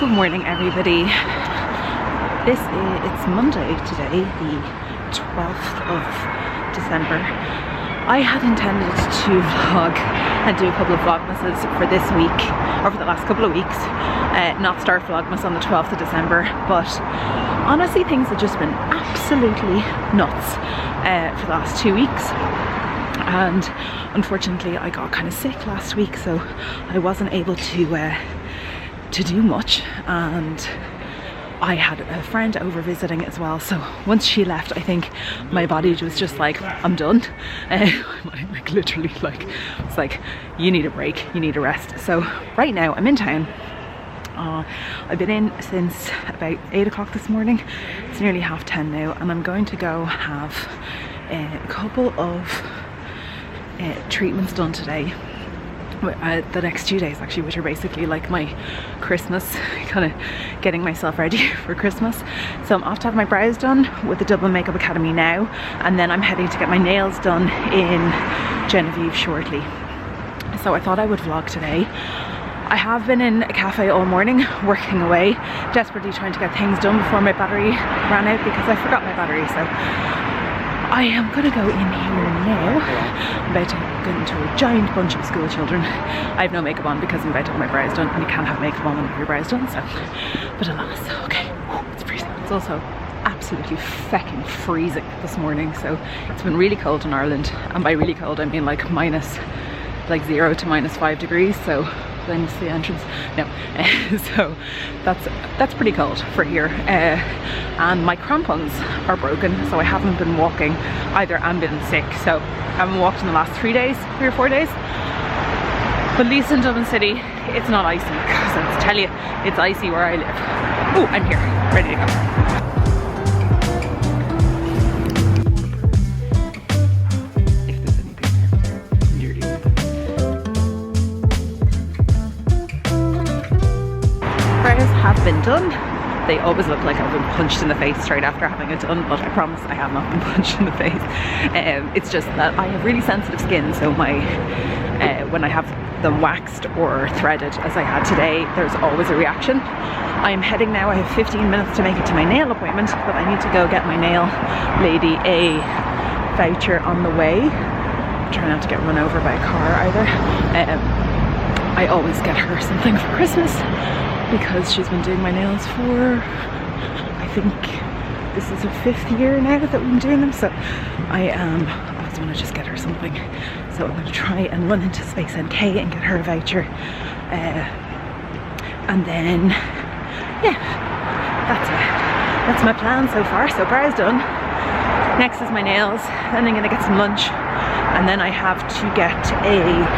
Good morning, everybody. It's Monday today, the 12th of December. I had intended to vlog and do a couple of Vlogmases for this week, or for the last couple of weeks, not start Vlogmas on the 12th of December, but honestly things have just been absolutely nuts for the last 2 weeks. And unfortunately I got kind of sick last week, so I wasn't able to do much, and I had a friend over visiting as well, so once she left I think my body was just like, I'm done. Like literally, like it's like, you need a break, you need a rest. So right now I'm in town. I've been in since about 8 o'clock this morning. It's nearly 10:30 now, and I'm going to go have a couple of treatments done today. The next 2 days actually, which are basically like my Christmas, kind of getting myself ready for Christmas. So I'm off to have my brows done with the Dublin Makeup Academy now, and then I'm heading to get my nails done in Genevieve shortly. So I thought I would vlog today. I have been in a cafe all morning working away, desperately trying to get things done before my battery ran out, because I forgot my battery. So I am gonna go in here now. I'm about to get into a giant bunch of school children. I have no makeup on because I'm about to have my brows done, and you can't have makeup on when you have your brows done, so. But alas, okay, it's freezing. It's also absolutely feckin' freezing this morning, so it's been really cold in Ireland, and by really cold I mean like minus, like 0 to -5 degrees, so then you see the entrance. No, so that's pretty cold for here, and my crampons are broken, so I haven't been walking either and been sick, so I haven't walked in the last 3 or 4 days. But at least in Dublin City it's not icy, because I tell you, it's icy where I live. Oh, I'm here, ready to go. Have been done. They always look like I've been punched in the face straight after having it done, but I promise I have not been punched in the face. It's just that I have really sensitive skin, so my when I have them waxed or threaded as I had today, there's always a reaction. I am heading now. I have 15 minutes to make it to my nail appointment, but I need to go get my nail lady a voucher on the way. Try not to get run over by a car either. I always get her something for Christmas, because she's been doing my nails for, I think this is her 5th year now that we've been doing them, so I always want to just get her something. So I'm going to try and run into Space NK and get her a voucher, and then yeah, that's my plan so far. So brows done, next is my nails, then I'm going to get some lunch, and then I have to get a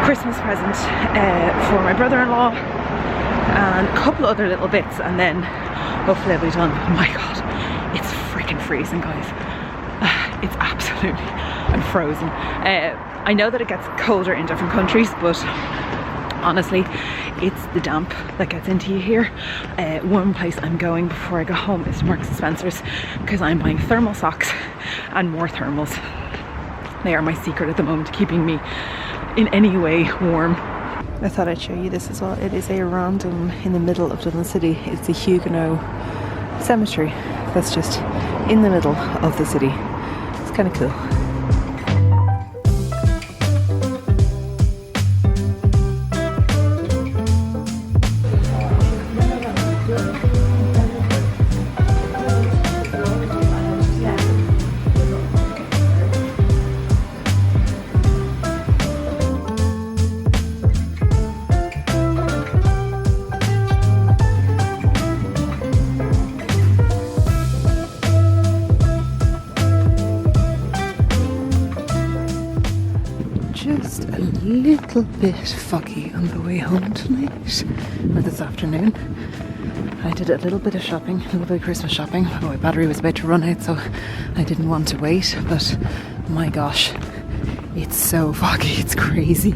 Christmas present for my brother-in-law and a couple other little bits, and then hopefully I'll be done. Oh my god, it's freaking freezing, guys. It's absolutely, I'm frozen. I know that it gets colder in different countries, but honestly it's the damp that gets into you here. One place I'm going before I go home is Marks and Spencer's, because I'm buying thermal socks and more thermals. They are my secret at the moment, keeping me in any way warm. I thought I'd show you this as well. It is a random in the middle of Dublin City. It's a Huguenot cemetery that's just in the middle of the city. It's kind of cool. Just a little bit foggy on the way home tonight, or this afternoon. I did a little bit of shopping, a little bit of Christmas shopping. My battery was about to run out, so I didn't want to wait, but my gosh, it's so foggy, it's crazy.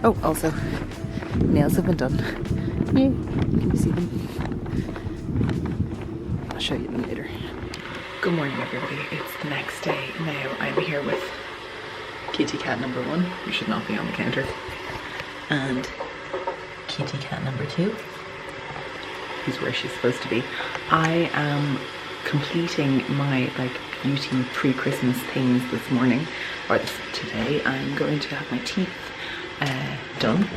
Oh, also, nails have been done. Yeah, can you see them? I'll show you them later. Good morning, everybody. It's the next day now. I'm here with kitty cat number 1, who should not be on the counter, and kitty cat number 2. Who's where she's supposed to be. I am completing my beauty pre-Christmas things this morning, or today. I'm going to have my teeth done.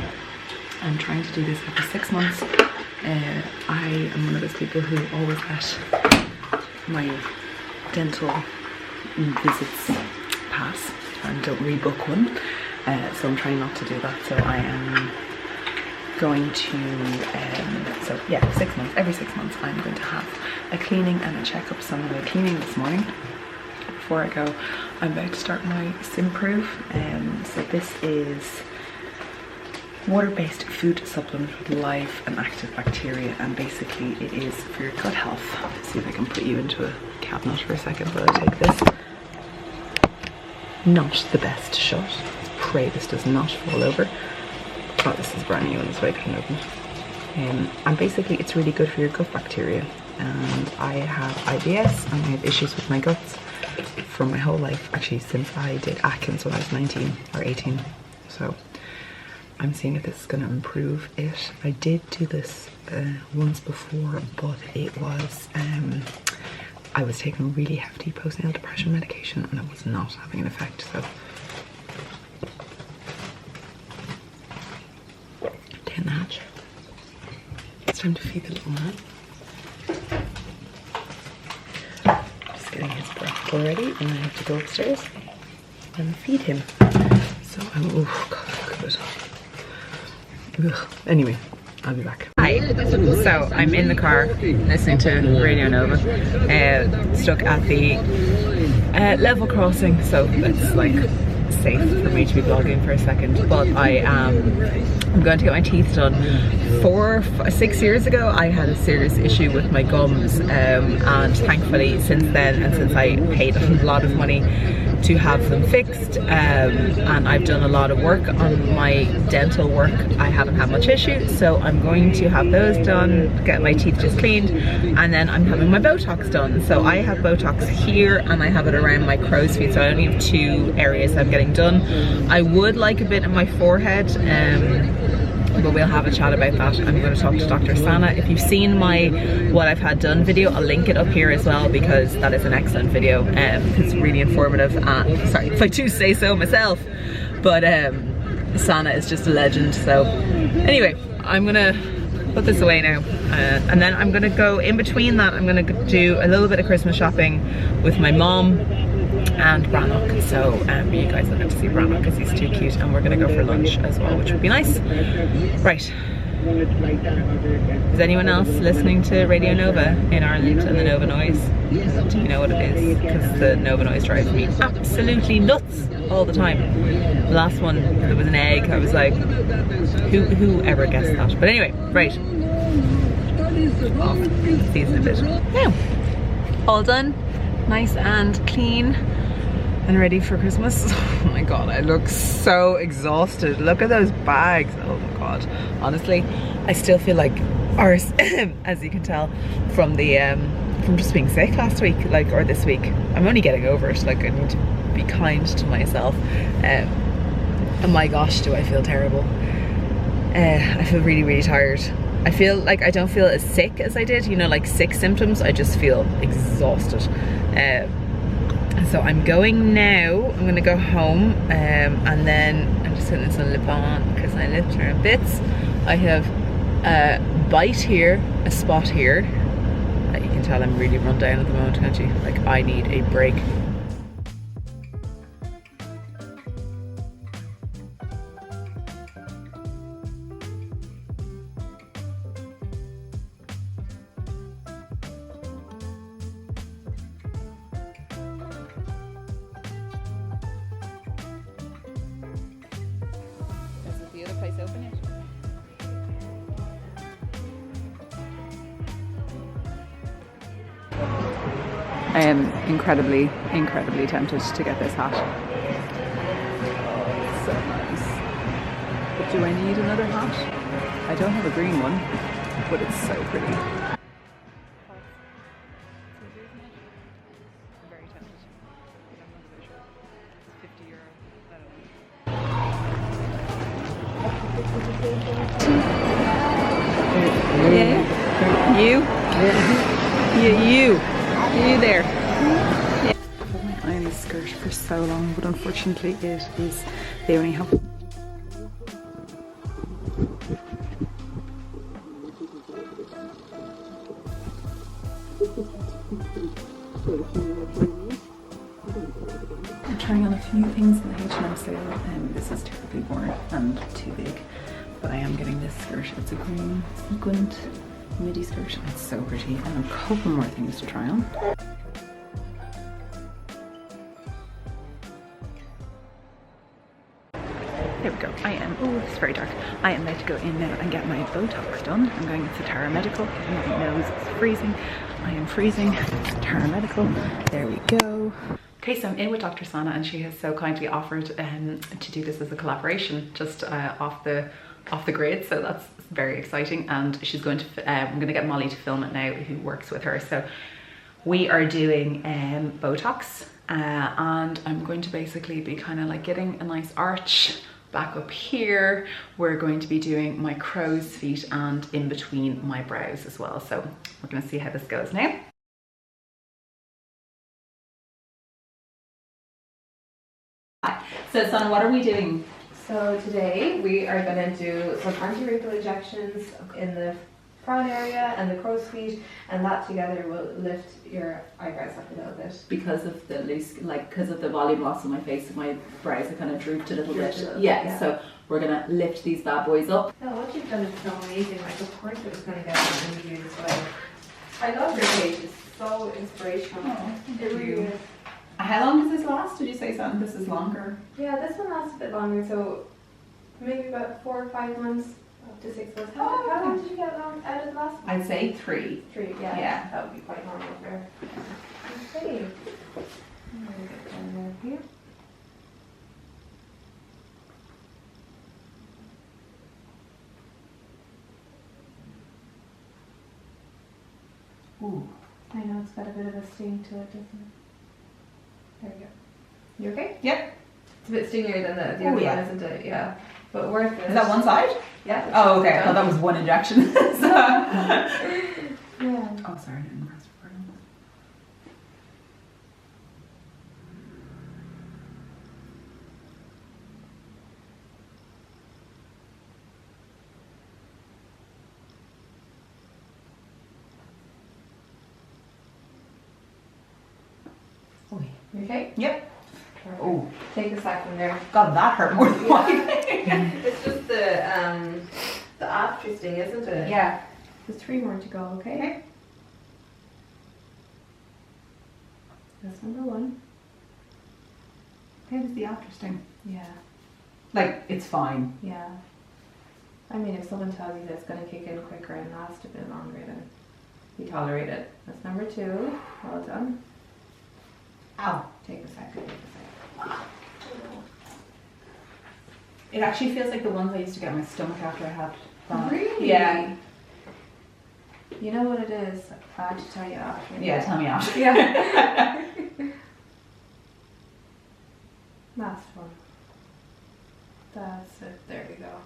I'm trying to do this every 6 months. I am one of those people who always let my dental visits pass and don't rebook one. So I'm trying not to do that. So I am going to, so yeah, 6 months, every 6 months I'm going to have a cleaning and a checkup. So I'm going to cleaning this morning. Before I go, I'm about to start my Simprove. So this is water-based food supplement with live and active bacteria, and basically it is for your gut health. Let's see if I can put you into a cabinet for a second while I take this. Not the best shot. Let's pray this does not fall over. Oh, this is brand new and it's way clean open. And basically it's really good for your gut bacteria. And I have IBS and I have issues with my guts for my whole life, actually since I did Atkins when I was 19 or 18. So I'm seeing if this is going to improve it. I did do this once before, but it was, I was taking really hefty postnatal depression medication and it was not having an effect. So down the hatch. It's time to feed the little man. Just getting his breath already, and I have to go upstairs and feed him. So I'm, oh god, good. Ugh. Anyway, I'll be back. Hi, so I'm in the car listening to Radio Nova, stuck at the level crossing, so it's like safe for me to be vlogging for a second, but I'm going to get my teeth done. 6 years ago I had a serious issue with my gums, and thankfully since then, and since I paid a lot of money to have them fixed, and I've done a lot of work on my dental work, I haven't had much issue. So I'm going to have those done, get my teeth just cleaned, and then I'm having my Botox done. So I have Botox here and I have it around my crow's feet, so I only have 2 areas I'm getting done. I would like a bit on my forehead, but we'll have a chat about that. I'm going to talk to Dr. Sana. If you've seen my what I've had done video, I'll link it up here as well, because that is an excellent video. It's really informative, and sorry if I do say so myself, but Sana is just a legend. So anyway, I'm gonna put this away now, and then I'm gonna go in between that. I'm gonna do a little bit of Christmas shopping with my mom and Brannock. So you guys will get to see Brannock because he's too cute, and we're gonna go for lunch as well, which would be nice. Right. Is anyone else listening to Radio Nova in Ireland and the Nova Noise? Do you know what it is? Because the Nova Noise drives me absolutely nuts all the time. The last one, there was an egg. I was like, who ever guessed that? But anyway, right. Off. See you in a bit. Now, all done, nice and clean and ready for Christmas. Oh my god, I look so exhausted. Look at those bags. Oh my god, honestly I still feel like arse as you can tell from the from just being sick last week, or this week. I'm only getting over it. I need to be kind to myself. And my gosh, do I feel terrible. I feel really tired. I feel like I don't feel as sick as I did, you know, like sick symptoms. I just feel exhausted. So I'm going now. I'm gonna go home, and then I'm just putting this on lip balm because my lips are in bits. I have a bite here, a spot here. You can tell I'm really run down at the moment, can't you? Like, I need a break. The other place open yet? I am incredibly tempted to get this hat. So nice. But do I need another hat? I don't have a green one, but it's so pretty. I'm very tempted. I'm not really sure. It's 50 euro. I don't know. Yeah. You? Yeah. You there. Yeah. I've had my eye on this skirt for so long, but unfortunately they only have I'm trying on a few things in the H&M sale, and this is terribly worn and too big. But I am getting this skirt. It's a green sequined midi skirt. It's so pretty, and a couple more things to try on. There we go. Oh, it's very dark. I am about to go in now and get my Botox done. I'm going to Tara Medical. My nose is freezing. I am freezing. Tara Medical. There we go. Okay, so I'm in with Dr. Sana, and she has so kindly offered to do this as a collaboration, just off the grid. So that's very exciting. And she's going to. I'm going to get Molly to film it now, who works with her. So we are doing Botox, and I'm going to basically be kind of like getting a nice arch back up here. We're going to be doing my crow's feet and in between my brows as well. So we're going to see how this goes now. So Sana, what are we doing? So today we are going to do some anti-wrinkle injections in the frown area and the crow's feet, and that together will lift your eyebrows up a little bit. Because of the loose, because of the volume loss on my face, and my brows are kind of drooped a little bit. Yeah, so we're gonna lift these bad boys up. No, what you've done is so amazing. Like, of course it was going to get an interview this way. I love your page. It's so inspirational. Oh, it really is. How long does this last? Did you say something? This is longer. Yeah, this one lasts a bit longer, so maybe about 4 or 5 months, up to 6 months. How long did you get out of the last one? I'd say 3. 3, yeah. That would be quite normal there. Okay. I'm going to get down there here. Ooh. I know it's got a bit of a sting to it, doesn't it? There we go. You okay? Yep. It's a bit stingier than the other one, isn't it? Yeah. But worth it. Is that one side? Yeah. Oh, okay. I thought that was one injection. Yeah. Oh, sorry. I didn't press record on that. Oh, You okay? Yep. Perfect. Oh, Take a second there. God, that hurt more than one. It's just the after sting, isn't it? Yeah. There's 3 more to go, okay? That's number 1. How was the after sting? Yeah. Like, it's fine. Yeah. I mean, if someone tells you that it's going to kick in quicker and last a bit longer, then you tolerate it. That's number 2. Well done. Ow. Take a second. It actually feels like the ones I used to get in my stomach after I had that. Really? Yeah. You know what it is? I have to tell you after. Yeah, tell me after. Yeah. Last one. That's it. There we go.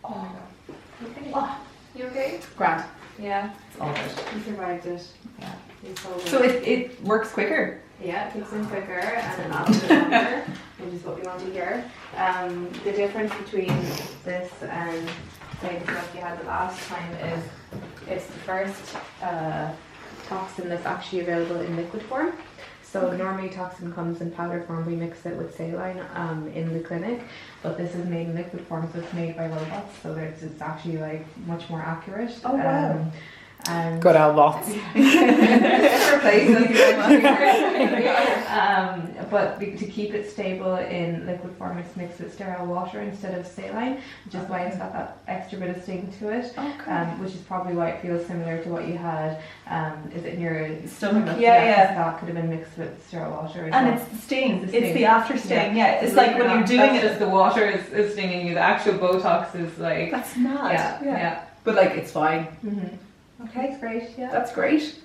There we go. Okay. Oh. You okay? Grand. Yeah. It's all good. You survived it. Yeah. You sold it. So it works quicker? Yeah, it kicks in quicker and it lasts a bit longer, which is what we want to hear. The difference between this and say the stuff you had the last time is it's the first toxin that's actually available in liquid form. So normally toxin comes in powder form, we mix it with saline in the clinic, but this is made in liquid form, so it's made by robots, so it's actually like much more accurate. Oh wow. And got out lots. But to keep it stable in liquid form, it's mixed with sterile water instead of saline, which is why it's got that extra bit of sting to it. Which is probably why it feels similar to what you had. Is it in your stomach? Yeah. That could have been mixed with sterile water. And it's the sting. It's the after sting. Yeah. It's like when you're doing it. Just the water is stinging you. The actual Botox is like. That's mad. Yeah. But like it's fine. Mm-hmm. Okay, that's great. Yeah. That's great.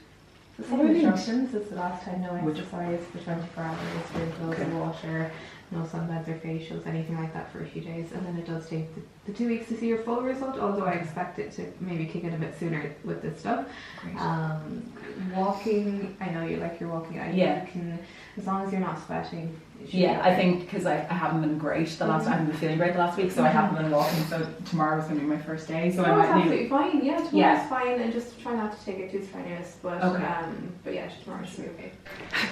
The same instructions as the last time. No exercise for 24 hours. Drink loads of water. no sunbeds or facials, anything like that for a few days, and then it does take the 2 weeks to see your full result, although I expect it to maybe kick in a bit sooner with this stuff. Walking, I know you like your walking. You can, as long as you're not sweating. I think because I haven't been great I haven't been feeling great the last week, so I haven't been walking, so tomorrow's going to be my first day, so I might absolutely fine. Tomorrow's fine, and just try not to take it too strenuous, but yeah, tomorrow should be okay.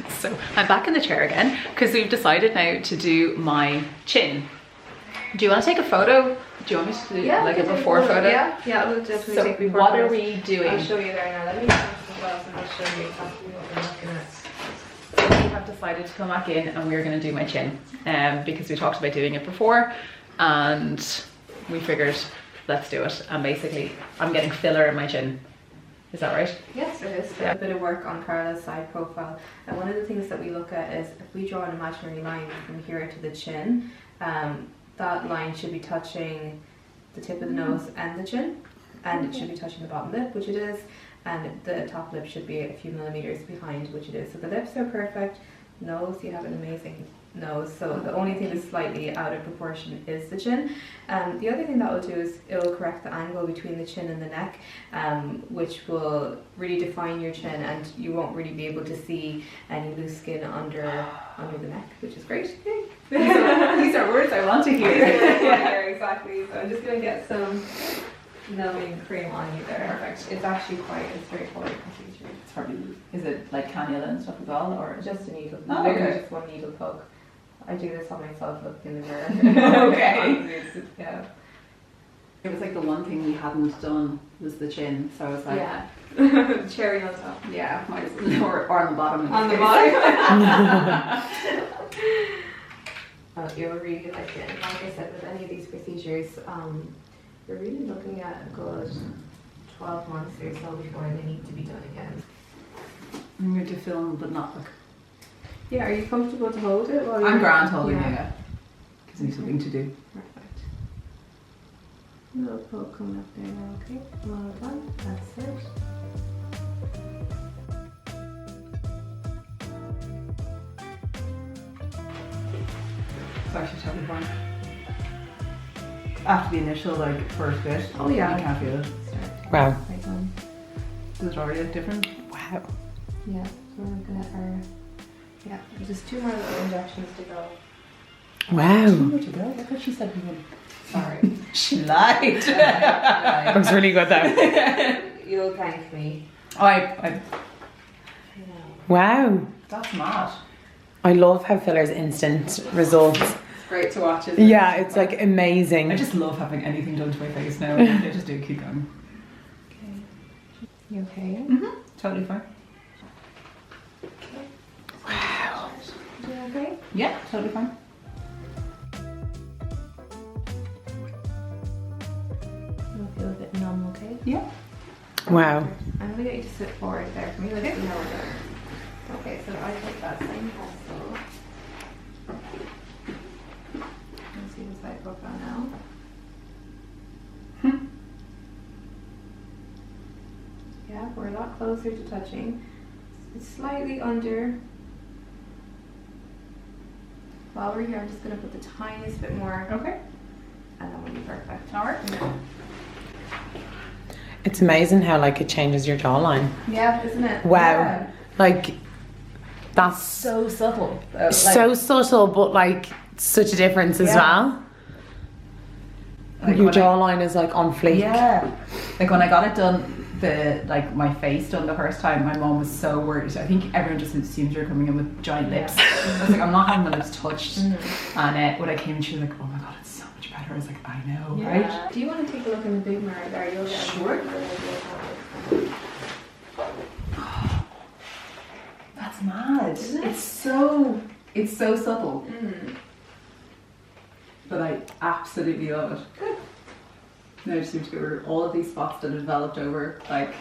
So I'm back in the chair again because we've decided now to do my chin. Do you want to take a photo? Do you want me to do like a before photo? Yeah, we'll definitely take before. What are we doing? I'll show you there now. Let me pass as well, and I'll show you exactly what we're looking at. We have decided to come back in and we're going to do my chin because we talked about doing it before and we figured let's do it, and basically I'm getting filler in my chin. Is that right? Yes, it is. A bit of work on Carla's side profile, and one of the things that we look at is if we draw an imaginary line from here to the chin, that line should be touching the tip of the nose and the chin, and it should be touching the bottom lip, which it is, and the top lip should be a few millimeters behind, which it is. So the lips are perfect. Nose, you have an amazing nose, so the only thing that's slightly out of proportion is the chin. The other thing that will do is it will correct the angle between the chin and the neck, which will really define your chin, and you won't really be able to see any loose skin under the neck, which is great. These are words I want to hear. Exactly. So I'm just going to get some numbing cream on you there. Perfect. It's actually quite a straightforward procedure. It's probably, is it like cannula and stuff as well, or just a needle? Okay. Just one needle poke. I do this on myself, look in the mirror. Okay. Yeah. It was like the one thing we hadn't done was the chin, so I was like, cherry on top. Yeah, might as well, or on the bottom. On the bottom. You'll really like it. Like I said, with any of these procedures, you're really looking at a good 12 months or so before they need to be done again. I'm going to film but not look. Yeah, are you comfortable to hold it? While I'm grand holding it, yeah. Gives me something to do. Perfect. A little poke coming up there now, okay? Well done. That's it. So I should tell you one. After the initial like first bit, oh yeah, you can't feel it. Wow. Does it already look different? Wow. Yeah, so we're looking at our just 2 more little injections to go. Wow. 2 more to go? I thought she said we would. Sorry. She lied. Looks really good though. You'll thank me. I Wow. That's mad. I love how filler's instant results. It's great to watch, isn't it? Yeah, it's like amazing. I just love having anything done to my face now. I just do keep going. Okay. You okay? Mm-hmm. Totally fine. Okay. Wow. You okay? Yeah, totally fine. You'll feel a bit numb, okay? Yeah. Wow. I'm gonna get you to sit forward there for me. Let's see how we're doing. Okay, so I take that same pencil. Let's see the side profile now. Yeah, we're a lot closer to touching. It's slightly under. While we're here, I'm just gonna put the tiniest bit more. Okay. And then we'll be perfect. Alright. It's amazing how like it changes your jawline. Yeah, isn't it? Wow. Yeah. Like that's So subtle. so subtle, but like such a difference as well. Like your when jawline is like on fleek. Yeah. Like when I got it done, my face done the first time, my mom was so worried. I think everyone just assumes you're coming in with giant lips. I was like, I'm not having my lips touched. And when I came in, she was like, oh my god, it's so much better. I was like, I know, right? Do you want to take a look in the big mirror there? You'll get Sure. That's mad. Isn't it? It's so subtle. But I absolutely love it. Good. Now I just need to go over all of these spots that have developed over like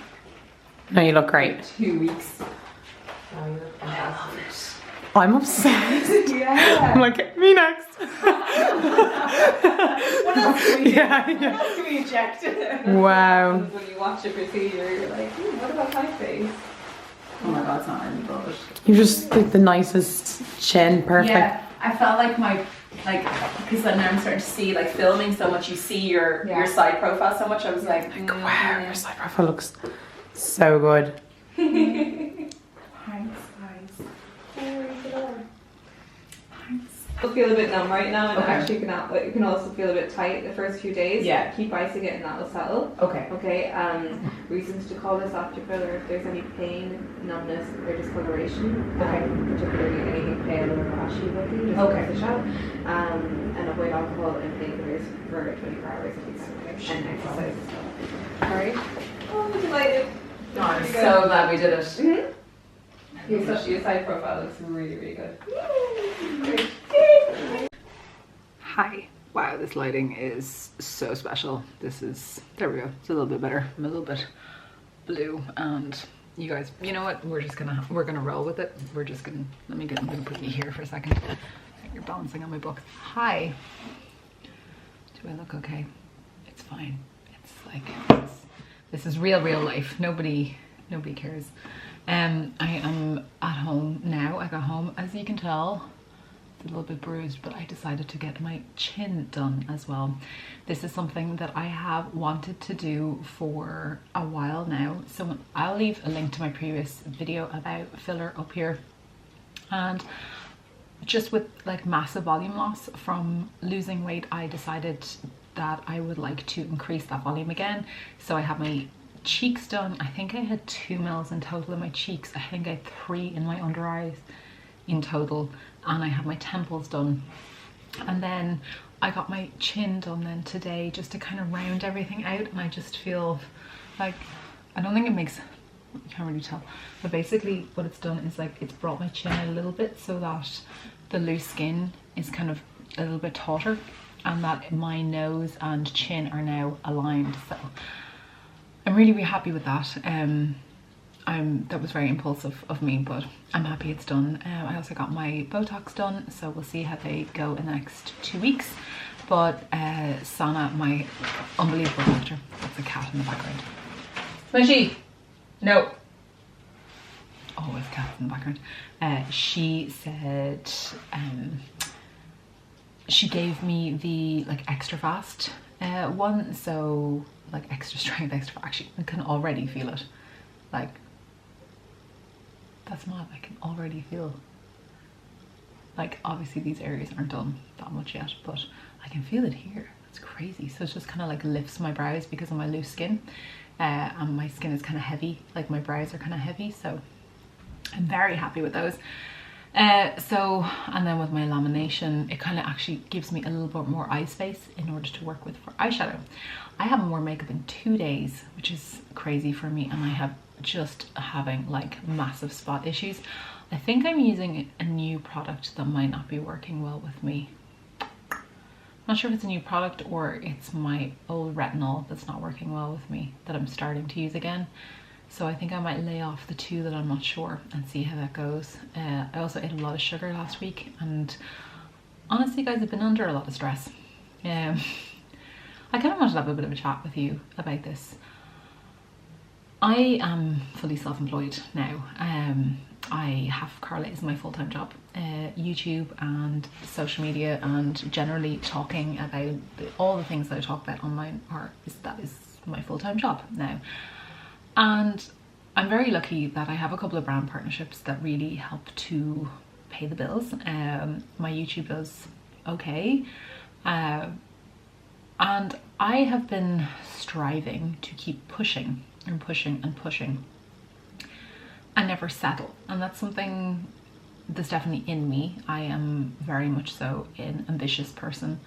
No, you look great. 2 weeks. Oh, you look fantastic. I'm obsessed. Yeah. I'm like, me next. What else can we do? Yeah. What else can we inject? Wow. When you watch a procedure, you're like, what about my face? Oh my god, it's not any rubbish. You just like the nicest chin, perfect. Yeah, I felt like because then I'm starting to see like filming so much, you see your side profile so much. I was like, wow, your side profile looks so good. Thanks, guys. It'll feel a bit numb right now, and Okay. actually you can also feel a bit tight the first few days. Yeah. Keep icing it and that will settle. Okay. Okay, reasons to call this after filler if there's any pain, numbness, or discoloration. Okay. Particularly anything pale or rashy looking, just Okay. push it out. And avoid alcohol and painkillers for 24 hours at least. And exercise as well. Alright. Oh, I'm delighted. No, I'm so glad we did it. Mm-hmm. Your side profile looks really, really good. Great. Hi. Wow, this lighting is so special. There we go. It's a little bit better. I'm a little bit blue, and you guys, you know what? We're gonna roll with it. I'm gonna put you here for a second. You're balancing on my book. Hi. Do I look okay? It's fine. It's like, this is real life. Nobody cares. I am at home now. I got home, as you can tell. It's a little bit bruised, but I decided to get my chin done as well. This is something that I have wanted to do for a while now. So I'll leave a link to my previous video about filler up here. And just with like massive volume loss from losing weight, I decided that I would like to increase that volume again. So I have my cheeks done. I think I had 2 mils in total in my cheeks. I think I had 3 in my under eyes in total, and I have my temples done. And then I got my chin done then today, just to kind of round everything out. And I just feel like, I don't think it makes, you can't really tell, but basically what it's done is like it's brought my chin out a little bit so that the loose skin is kind of a little bit tauter, and that my nose and chin are now aligned. So I'm really happy with that. That was very impulsive of me, but I'm happy it's done. I also got my Botox done, so we'll see how they go in the next 2 weeks. But Sana, my unbelievable doctor, that's a cat in the background. Smushy! No! Always cats in the background. She said, she gave me the like extra fast one, so like extra strength, extra, actually I can already feel it. Like, that's mad. I can already feel, like, obviously these areas aren't done that much yet, but I can feel it here. It's crazy. So it just kind of like lifts my brows because of my loose skin, and my skin is kind of heavy, like my brows are kind of heavy, so I'm very happy with those. And then with my lamination, it kind of actually gives me a little bit more eye space in order to work with for eyeshadow. I haven't worn makeup in 2 days, which is crazy for me, and I have just having like massive spot issues. I think I'm using a new product that might not be working well with me. Not sure if it's a new product or it's my old retinol that's not working well with me that I'm starting to use again. So I think I might lay off the 2 that I'm not sure and see how that goes. I also ate a lot of sugar last week, and honestly guys, I've been under a lot of stress. I kind of wanted to have a bit of a chat with you about this. I am fully self-employed now. I have Carla is my full-time job. YouTube and social media and generally talking about all the things that I talk about online that is my full-time job now. And I'm very lucky that I have a couple of brand partnerships that really help to pay the bills. My YouTube does okay. And I have been striving to keep pushing and pushing and pushing and never settle. And that's something that's definitely in me. I am very much so an ambitious person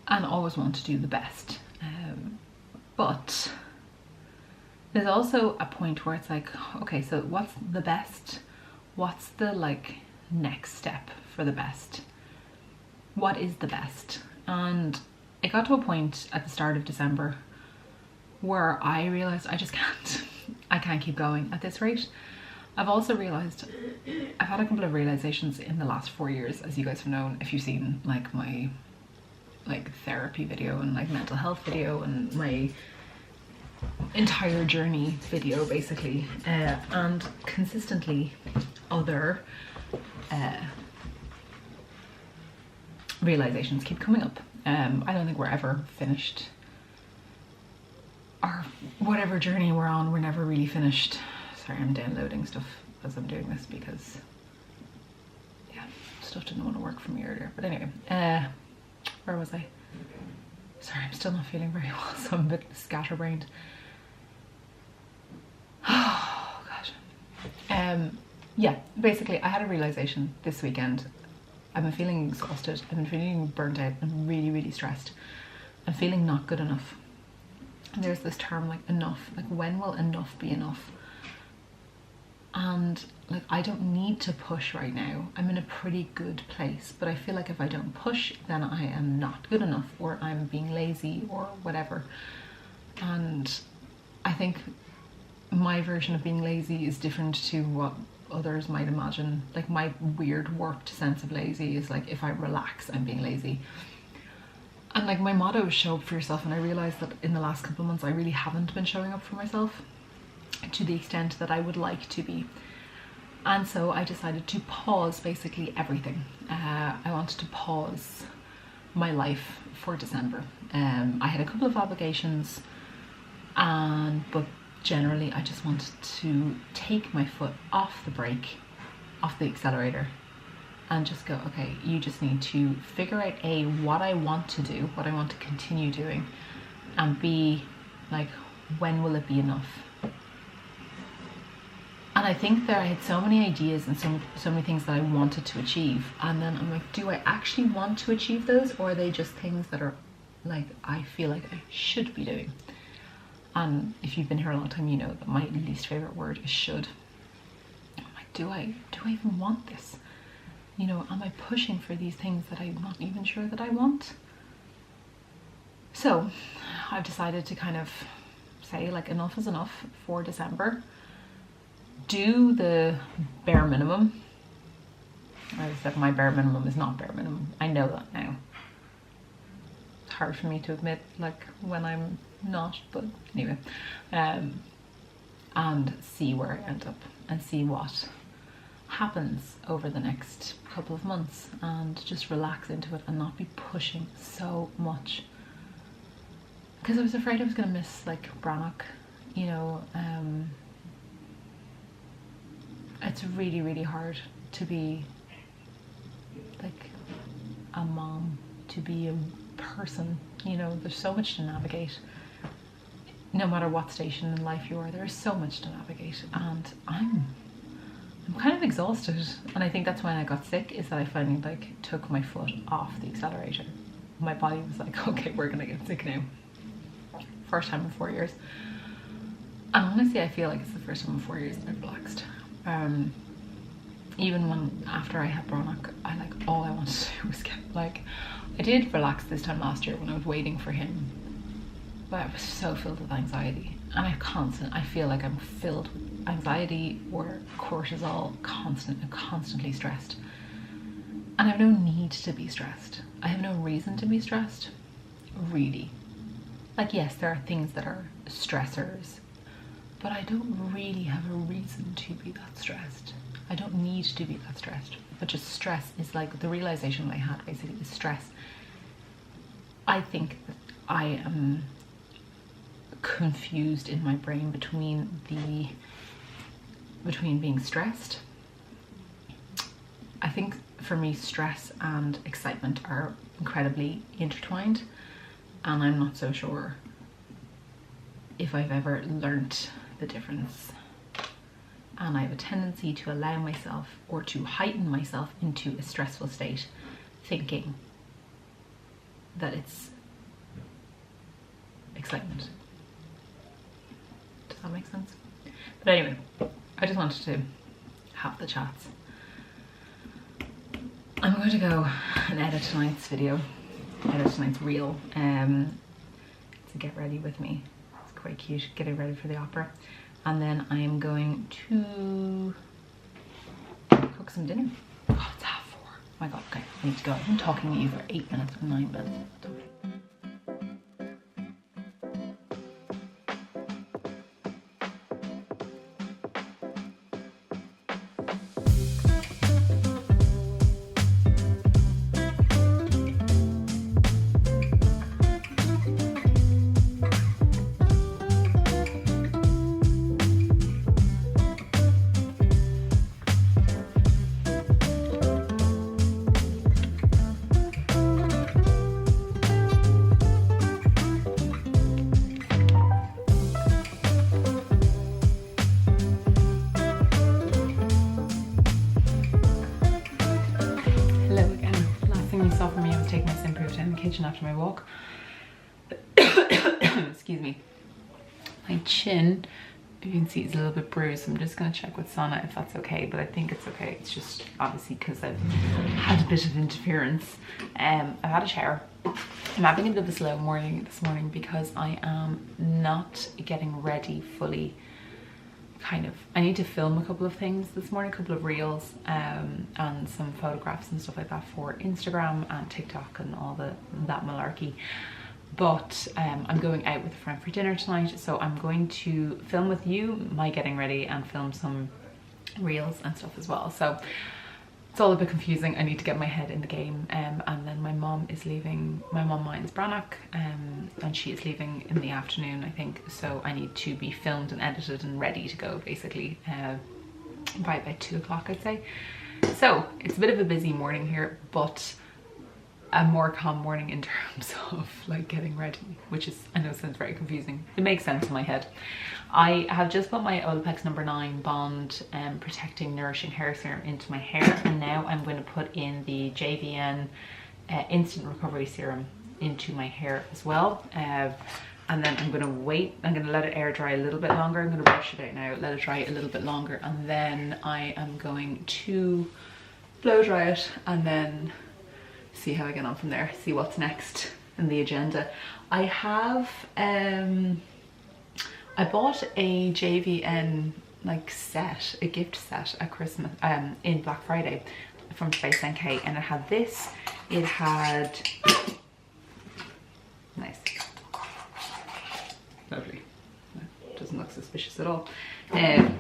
and always want to do the best. But there's also a point where it's like, okay, so what's the best? What's the like next step for the best? What is the best? And it got to a point at the start of December where I realized I can't keep going at this rate. I've also realized, I've had a couple of realizations in the last 4 years, as you guys have known, if you've seen like my like therapy video and like mental health video and my entire journey video basically, and consistently other realizations keep coming up. I don't think we're ever finished. Or whatever journey we're on, we're never really finished. Sorry, I'm downloading stuff as I'm doing this because, yeah, stuff didn't want to work for me earlier. But anyway, where was I? Sorry, I'm still not feeling very well, so I'm a bit scatterbrained. Oh, gosh. Yeah, basically, I had a realization this weekend. I've been feeling exhausted. I've been feeling burnt out and really, really stressed. I'm feeling not good enough. And there's this term like enough. Like, when will enough be enough? And like, I don't need to push right now. I'm in a pretty good place, but I feel like if I don't push, then I am not good enough, or I'm being lazy or whatever. And I think my version of being lazy is different to what others might imagine. Like, my weird warped sense of lazy is like, if I relax, I'm being lazy. And like, my motto is show up for yourself, and I realized that in the last couple of months I really haven't been showing up for myself to the extent that I would like to be. And so I decided to pause basically everything. I wanted to pause my life for December. I had a couple of obligations, but generally I just wanted to take my foot off the brake, off the accelerator, and just go, okay, you just need to figure out A, what I want to do, what I want to continue doing, and B, like, when will it be enough? And I think that I had so many ideas and so many things that I wanted to achieve, and then I'm like, do I actually want to achieve those, or are they just things that are like, I feel like I should be doing? And if you've been here a long time, you know that my least favorite word is should. I'm like, do I even want this? You know, am I pushing for these things that I'm not even sure that I want? So I've decided to kind of say, like, enough is enough for December. Do the bare minimum. I said my bare minimum is not bare minimum. I know that now. It's hard for me to admit, like, when I'm not, but anyway. And see where I end up, and see what happens over the next couple of months, and just relax into it and not be pushing so much, because I was afraid I was gonna miss like Burnout, you know. It's really, really hard to be like a mom, to be a person, you know. There's so much to navigate. No matter what station in life you are, there is so much to navigate, and I'm kind of exhausted. And I think that's when I got sick, is that I finally like took my foot off the accelerator. My body was like, okay, we're gonna get sick now. First time in 4 years. And honestly, I feel like it's the first time in 4 years that I've relaxed. Even when after I had Burnout, I like, all I wanted to do was get, like, I did relax this time last year when I was waiting for him, but I was so filled with anxiety, and I feel like I'm filled with anxiety or cortisol, constantly stressed. And I have no need to be stressed. I have no reason to be stressed, really. Like, yes, there are things that are stressors, but I don't really have a reason to be that stressed. I don't need to be that stressed, but just stress is like, the realization I had basically is stress. I think that I am confused in my brain between being stressed. I think for me, stress and excitement are incredibly intertwined, and I'm not so sure if I've ever learnt the difference. And I have a tendency to allow myself, or to heighten myself into a stressful state, thinking that it's excitement. Does that make sense? But anyway, I just wanted to have the chats. I'm going to go and edit tonight's video, edit tonight's reel, to get ready with me. It's quite cute, getting ready for the opera. And then I am going to cook some dinner. Oh, it's 4:30. Oh my god, okay, I need to go. I've been talking to you for 8 minutes, 9 minutes. kitchen after my walk. Excuse me. My chin, you can see it's a little bit bruised. I'm just gonna check with Sana if that's okay, but I think it's okay. It's just obviously because I've had a bit of interference. I've had a shower. I'm having a bit of a slow morning this morning because I am not getting ready fully. I need to film a couple of things this morning, a couple of reels and some photographs and stuff like that for Instagram and TikTok and all that malarkey. But I'm going out with a friend for dinner tonight, so I'm going to film with you my getting ready and film some reels and stuff as well. So it's all a bit confusing. I need to get my head in the game, and then my mom is leaving. My mom mines Burnout, and she is leaving in the afternoon, I think. So I need to be filmed and edited and ready to go basically by about 2 o'clock, I'd say. So it's a bit of a busy morning here, but a more calm morning in terms of like getting ready, which is, I know, sounds very confusing. It makes sense in my head. I have just put my Olaplex No. 9 Bond Protecting Nourishing Hair Serum into my hair, and now I'm going to put in the JVN Instant Recovery Serum into my hair as well. And then I'm going to wait. I'm going to let it air dry a little bit longer. I'm going to brush it out now, let it dry a little bit longer, and then I am going to blow dry it and then see how I get on from there, see what's next in the agenda. I have I bought a JVN like set, a gift set at Christmas in Black Friday from Space NK, and it had this, it had nice, lovely, doesn't look suspicious at all. It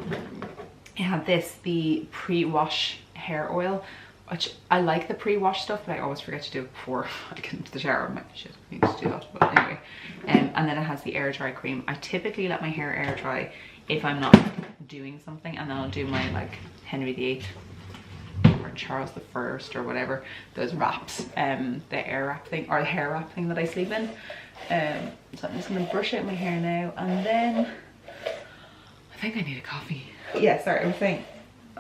had this, the pre-wash hair oil, which I like the pre-wash stuff, but I always forget to do it before I get into the shower. I'm like, shit, I need to do that, but anyway. And then it has the air dry cream. I typically let my hair air dry if I'm not doing something, and then I'll do my like Henry VIII or Charles the First or whatever, those wraps, the air wrap thing or the hair wrap thing that I sleep in. So I'm just gonna brush out my hair now, and then I think I need a coffee. Yeah, sorry, I was saying,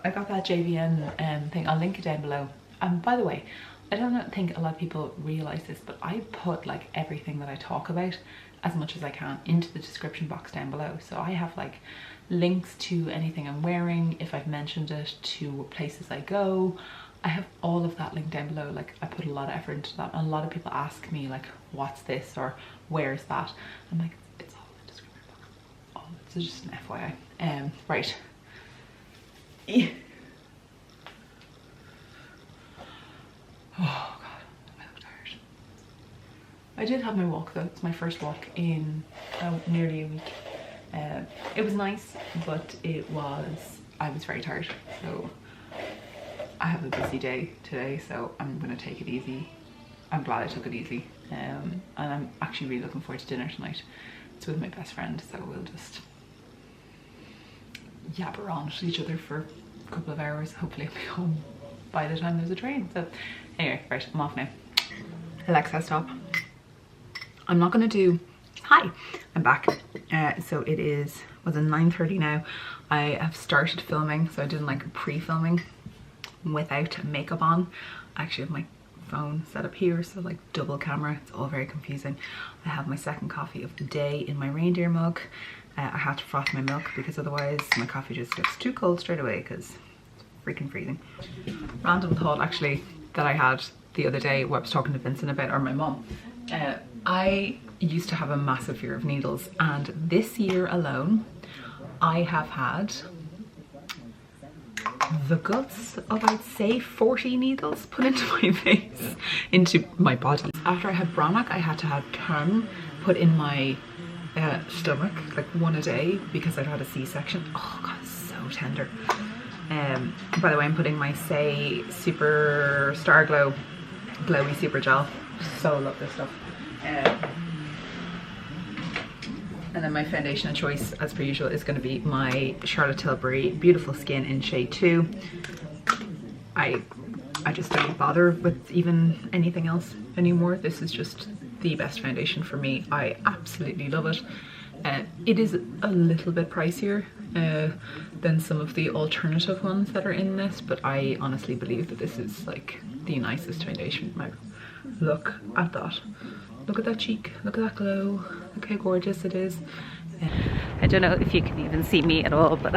I got that JVN thing. I'll link it down below. By the way, I don't think a lot of people realize this, but I put like everything that I talk about as much as I can into the description box down below. So I have like links to anything I'm wearing, if I've mentioned it, to places I go. I have all of that linked down below. Like, I put a lot of effort into that, and a lot of people ask me like, what's this or where's that? I'm like, it's all in the description box. Oh, it's just an FYI. Right. Oh god, I look tired. I did have my walk though. It's my first walk in nearly a week. It was nice, but I was very tired. So I have a busy day today, so I'm gonna take it easy. I'm glad I took it easy. And I'm actually really looking forward to dinner tonight. It's with my best friend, so we'll just yabber on to each other for a couple of hours. Hopefully I'll be home by the time there's a train. So anyway, right, I'm off now. Alexa, stop. I'm not gonna do, hi, I'm back. So it is, was it 9:30 now? I have started filming, so I did like pre-filming without makeup on. I actually have my phone set up here, so like double camera. It's all very confusing. I have my second coffee of the day in my reindeer mug. I had to froth my milk because otherwise my coffee just gets too cold straight away because it's freaking freezing. Random thought actually that I had the other day, what I was talking to Vincent about, or my mom. I used to have a massive fear of needles, and this year alone I have had the guts of, I'd say, 40 needles put into my face, into my body. After I had Burnout, I had to have Term put in my stomach, like one a day, because I'd had a C-section. Oh god, it's so tender. By the way, I'm putting my Say Super Star Glow Glowy Super Gel. So love this stuff. And then my foundation of choice, as per usual, is going to be my Charlotte Tilbury Beautiful Skin in shade 2. I just don't bother with even anything else anymore. This is just the best foundation for me. I absolutely love it. It is a little bit pricier than some of the alternative ones that are in this, but I honestly believe that this is like the nicest foundation. My look at that. Look at that cheek, look at that glow, look how gorgeous it is. I don't know if you can even see me at all, but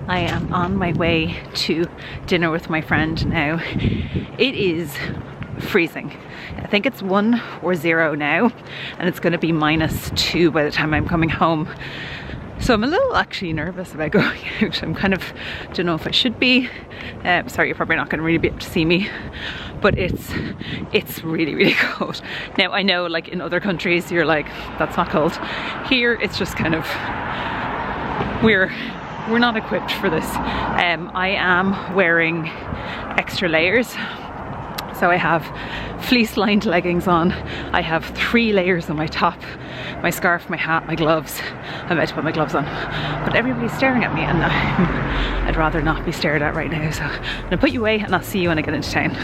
I am on my way to dinner with my friend now. It is freezing. I think it's 1 or 0 now, and it's going to be -2 by the time I'm coming home. So I'm a little actually nervous about going out. I'm kind of, don't know if I should be. Sorry, you're probably not going to really be able to see me, but it's really, really cold. Now I know, like in other countries, you're like, that's not cold. Here, it's just kind of, we're not equipped for this. I am wearing extra layers. So I have fleece-lined leggings on. I have 3 layers on my top, my scarf, my hat, my gloves. I'm about to put my gloves on, but everybody's staring at me, and I'd rather not be stared at right now. So I'm gonna put you away, and I'll see you when I get into town.